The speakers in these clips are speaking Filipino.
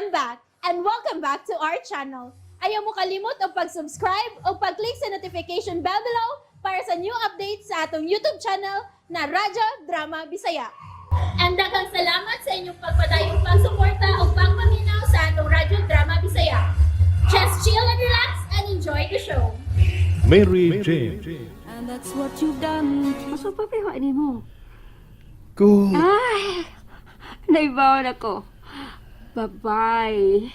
I'm back, and welcome back to our channel. Ayaw mo kalimot o pag-subscribe o pag-click sa notification bell below para sa new updates sa atong YouTube channel na Radyo Drama Bisaya. And daghang salamat sa inyong pagpadayong pagsuporta o pagpaminaw sa atong Radyo Drama Bisaya. Just chill and relax and enjoy the show. Mary Jane. And that's what you've done. Maso pa pero ani mo. Ko. Ay! Naibawan ako. Babay.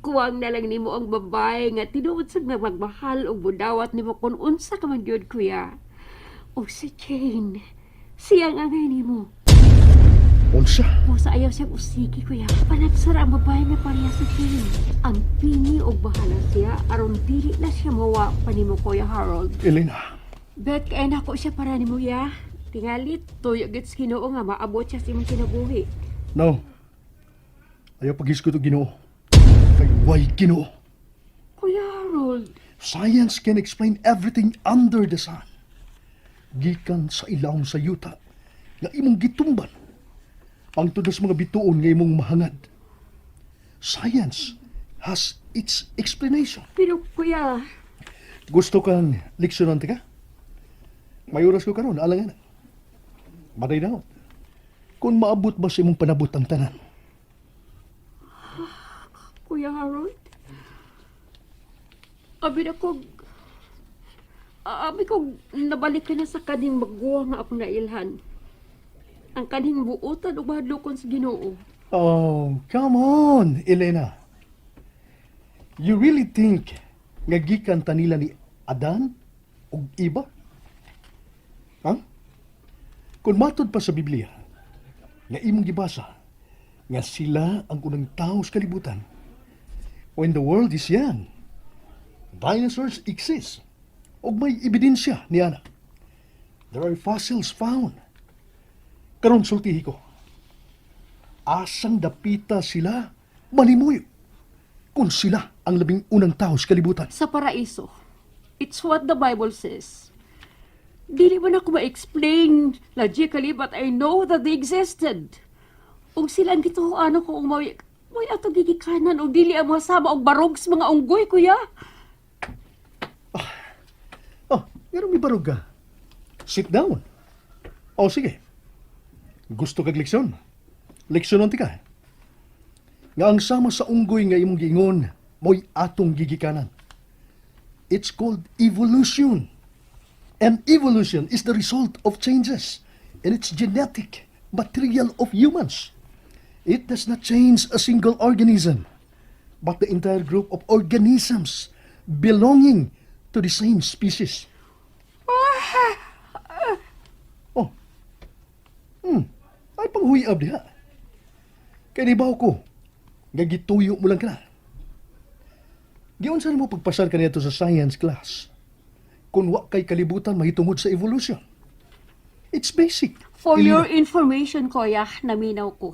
Kuwang na lang nimo ang babay nga tinuod sa nga magmahal o budawat nimo kung unsa ka man gyud kuya. O si Jane. Siyang angay nimo. Unsa? Musa ayaw siya usiki kuya. Panagsara ang babae nga pareha sa Jane. Ang pini o bahala siya aron dili na siya mawa pa nimo kuya Harold. Elena. Bet kay nako siya para nimo ya. Tingalit tuyo gits Ginoo nga maabot siya sa imong kinabuhi. No. Ayaw pagis ko to Ginoo. Kay why Ginoo? Kuya Harold. Science can explain everything under the sun. Gikan sa ilawom sa yuta nga imong gitumban. Ang tudas mga bituon nga imong mahangad. Science has its explanation. Pero kuya, Gusto kang leksyonan ka? May oras ko karon, alangan. Maday na. Kung maabot ba sa imong panabot ang tanan? Kuya Harold, abi ko nabalik ka na sa kaning magguwa nga akong nailhan. Ang kaning buutan o bahadlokon sa Ginoo. Oh, come on, Elena. You really think nga gikan ta nila ni Adan o iba? Ha? Kung matod pa sa Biblia, nga imong gibasa, nga sila ang unang tao sa kalibutan. When the world is young, dinosaurs exist. O may ebidensya niana. There are fossils found. Karon sultihi ko. Asang dapita sila manimuyo kung sila ang labing unang tao sa kalibutan. Sa paraiso. It's what the Bible says. Dili man ako ma-explain logically but I know that they existed. Ug silang gituhuan ako umawi. Moy ato gigikanan og dili ang mga sama og barog sa mga unggoy kuya. Oh, pero may barog ka. Sit down. Oh, sige. Gusto kag leksyon? Leksyonon ti ka. Nga ang sama sa unggoy nga imong giingon, mo'y atong gigikanan. It's called evolution. And evolution is the result of changes in its genetic material of humans. It does not change a single organism, but the entire group of organisms belonging to the same species. Oh. Ay panghuyab diha. Kaya nibaw ko, nga gituyo mo lang ka na. Giyon saan mo pagpasar ka niya sa science class? Kung wa kay kalibutan mahitungod sa evolution. It's basic. For Elena. your information, kuya, naminaw ko.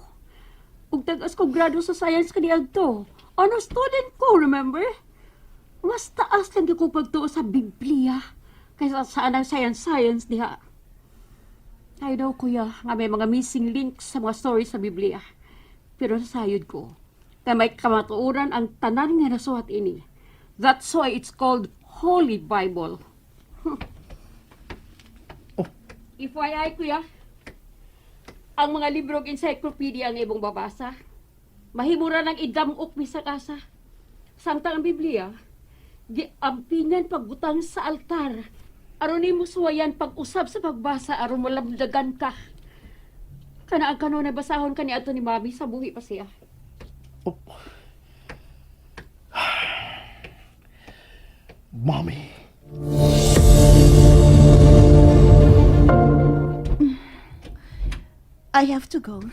Ug tagas ko grado sa science kaniadto. Ano student ko, remember? Mas taas lang ko pagtuo sa Biblia kaysa sa anang science diha. I know, kuya, nga may mga missing links sa mga stories sa Biblia. Pero sa sayod ko, na may kamatuoran ang tanan nga nasuhat ini. That's why it's called Holy Bible. Oh. FYI, kuya, ang mga librong encyclopedia ang ibong babasa, mahimura ng idamok mi sa kasa. Samtang ang Biblia, giampingan pagbutang sa altar. Aron nimo suwayan pag-usab sa pagbasa aron malabdagan ka. Kana ang kanon na basahon kani ato ni Mami sa buhi pa siya. Oh. Mommy. I have to go.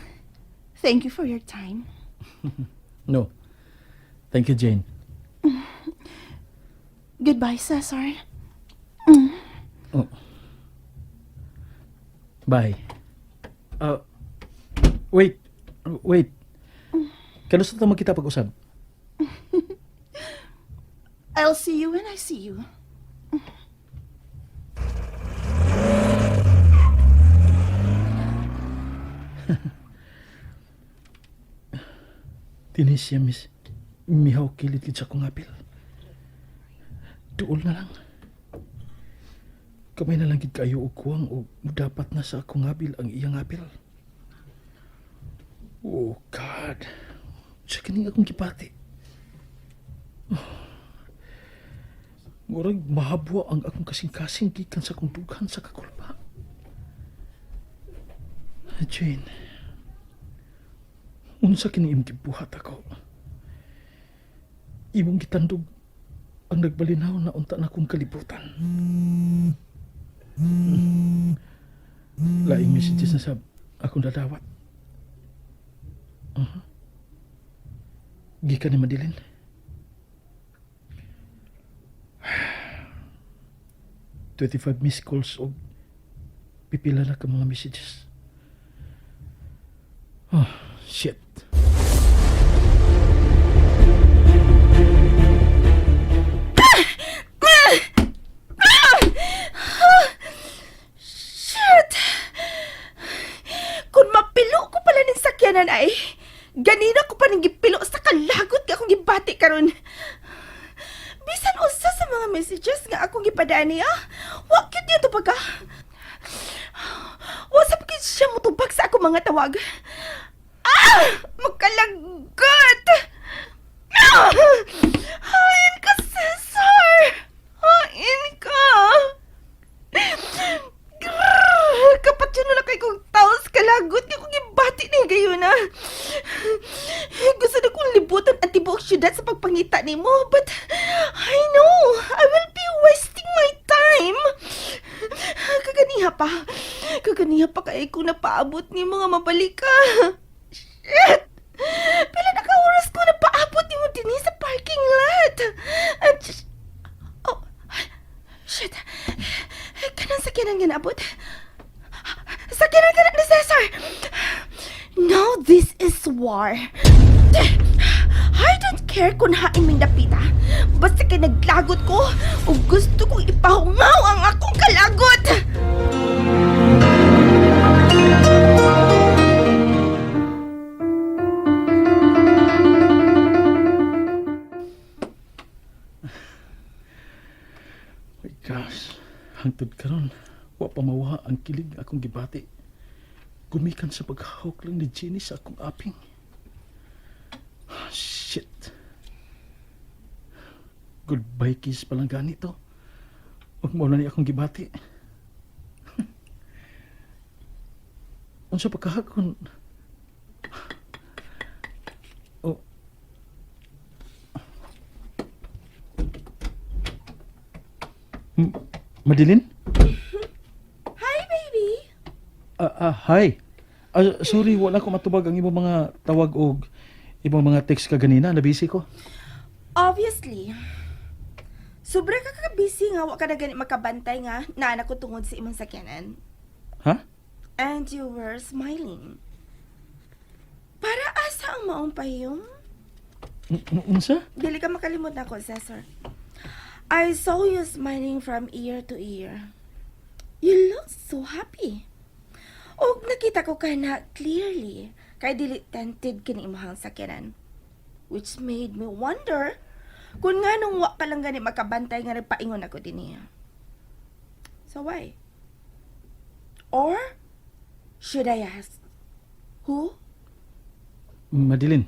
Thank you for your time. No. Thank you, Jane. Goodbye, Cesar. Oh. Bye. Wait. Kanusta naman kita pag-usap? I'll see you when I see you. Kini siya, miss. Mihaw kilit kit sa akong apil. Duol na lang. Kamay na lang gid kayo og kuwang o dapat na sa akong apil ang iyang apil. Oh, God. Sa kining akong gipati. Murag mahabwa ang akong kasing-kasing gikan sa akong dughan sa kakulpa. Jane, unsa kini imong gibuhat ako? Imong gitandog ang nagbalinaw na unta na akong kalibutan. Laing messages na sa akong dadawat. Gikan ni Madilin. « 25 missed calls o pipila na ka mga messages. Oh, shit. Shit! Kung mapilo ko pala ng sakyanan ay, ganina ko pa nang gipilo sa kalagot nga akong gibati karon. Bisan usa sa mga messages nga akong gipadani, wa cute niya to pagka. Wasap kid siya mutubag sa akong mga tawag. Magkalagot! Hain ka, Cesar! Hain ka! Kapat yun na kay kong taos kalagot nga kong ibati ni gayon na. Gusto na kong libutan ang tibuok syudad sa pagpangita ni mo, but I know I will be wasting my time. Kaganiha pa kay kung napaabot ni mga mabalik ka. Shit! Pila na ka oras ko napaabot ni mo din sa parking lot. Oh, shit. Kanang sakyanan nga naabot. Sakyanan ka na ni Cesar. Now this is war. I don't care kung hain ming dapita. Basta kay naglagot ko o gusto kong ipahungaw ang akong kalagot. My gosh. Hangtod karon, wa pa mawaha ang kilig akong gibati. Gumikan sa paghahok lang ni Jenny sa akong aping. Shit. Goodbye kiss pa lang ganito. Huwag mo na ni akong gibati. Unsa pagkahakon? Oh. Madilin? Hi, baby. Hi. Sorry, wala ko matubag ang ibang mga tawag o ibang mga text ka ganina. Nabisi ko. Obviously. Sobra ka ka-busy nga, wa ka na ganit makabantay nga, naanak ko tungod sa imong sakyanan. Ha? And you were smiling. Para asa ang maong payong? Unsa? Dili ka makalimot na ko, Cesar. I saw you smiling from ear to ear. You look so happy. Og nakita ko ka na clearly kay dili tented kini imong sakyanan. Which made me wonder kung nga nung wa pa lang gani makabantay nga nagpaingon ako din niya. So why? Or should I ask, who? Madilin.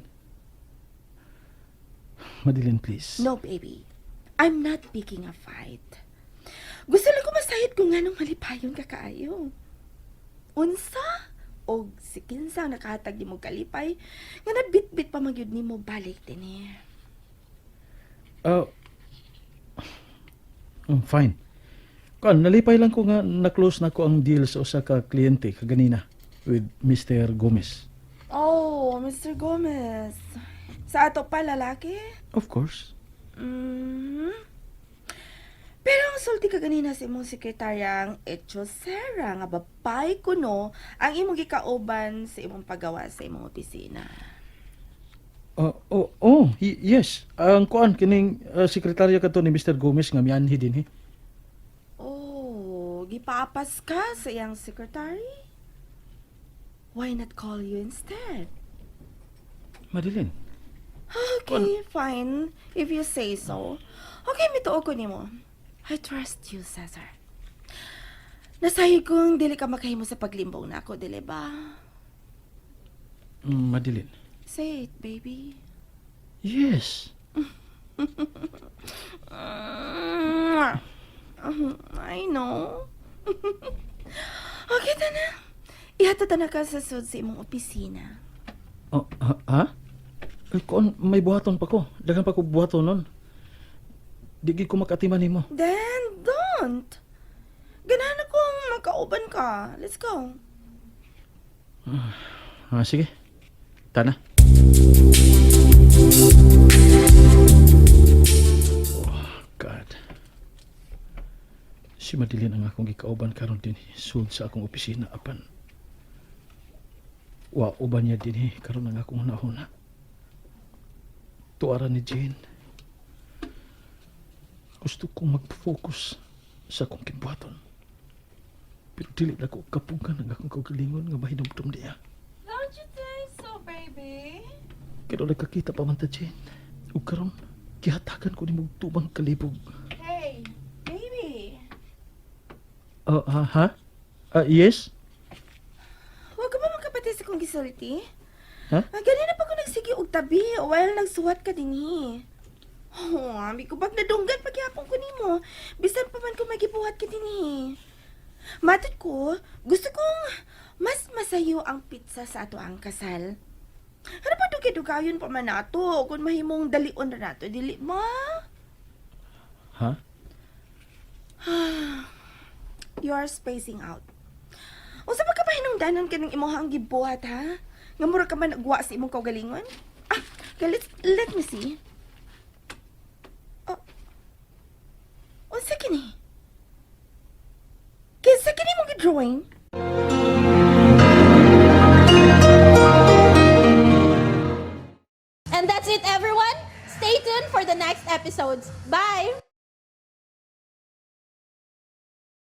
Madilin, please. No, baby. I'm not picking a fight. Gusto lang ko masahit kung nga nung malipayon ka kaayo. Unsa? O si kinsang nakahatag ni mo kalipay, nga nabit-bit pa magyud ni mo balik din eh. Fine. Kan, nalipay lang ko nga na-close na ko ang deal sa usa ka kliyente kaganina with Mr. Gomez. Oh, Mr. Gomez. Sa ato pa lalaki? Of course. Pero ang sulti ka ganina sa imong sekretaryang Echosera nga babay ko no ang imong gikauban sa imong paggawa sa imong opisina. Yes. Ang kuan kining sekretarya kadto ni Mr. Gomez nga mianhi dinhi. Oh, gipaapas ka sa iyang secretary? Why not call you instead? Madilin. Okay, fine. If you say so. Okay, mituo ko nimo. I trust you, Cesar. Nasahi kong dili ka makahimo sa paglimbong na ako, dili ba? Madilin. Say it, baby. Yes. I know. Okay, tana. Ihato na ka sa sud sa imong opisina. Oh, ha? Kung may buhaton pa ko. Dagan pa ko buhaton nun. Di gid ko makatiman nimo. Then, don't. Ganahan akong magkauban ka. Let's go. Sige. Tana. Oh, God. Si Madilin ang akong gikauban karon din sud sa akong opisina apan. Wa uban niya din karon ang akong hunahuna. Tuara ni Jane. Gusto kong mag-focus sa akong kibuhaton. Pero dili na ko kapungan ang akong kagalingon nga mahinumdum niya. Don't you think so, baby? Pero nagkakita pa man ta, Jane. Ug karon, kihatagan ko ni mong tubang kalibog. Hey, baby. Ha? Yes? Huwag ka ba magkapatid sa kong gisulti? Ha? Ganina pa ko nagsigi og tabi while nagsuwat ka dinhi. Oh, ami ko bag nadunggan pagyapon ko nimo. Bisan pa man ko magibuhat ka dinhi. Matod ko, gusto kong mas masayo ang pizza sa ato ang kasal. Ano pa dugi-dugayon pa man nato kung mahimong dalion na nato, dili ma? Ha? You are spacing out. Unsa pa ka ba hinungdanon ka ng imuhang gibuhat, ha? Nga mura ka man nagwa sa imong kaugalingon? Okay, let me see. Unsa kini? Kinsa kini mong gi-drawing? And that's it, everyone. Stay tuned for the next episodes. Bye!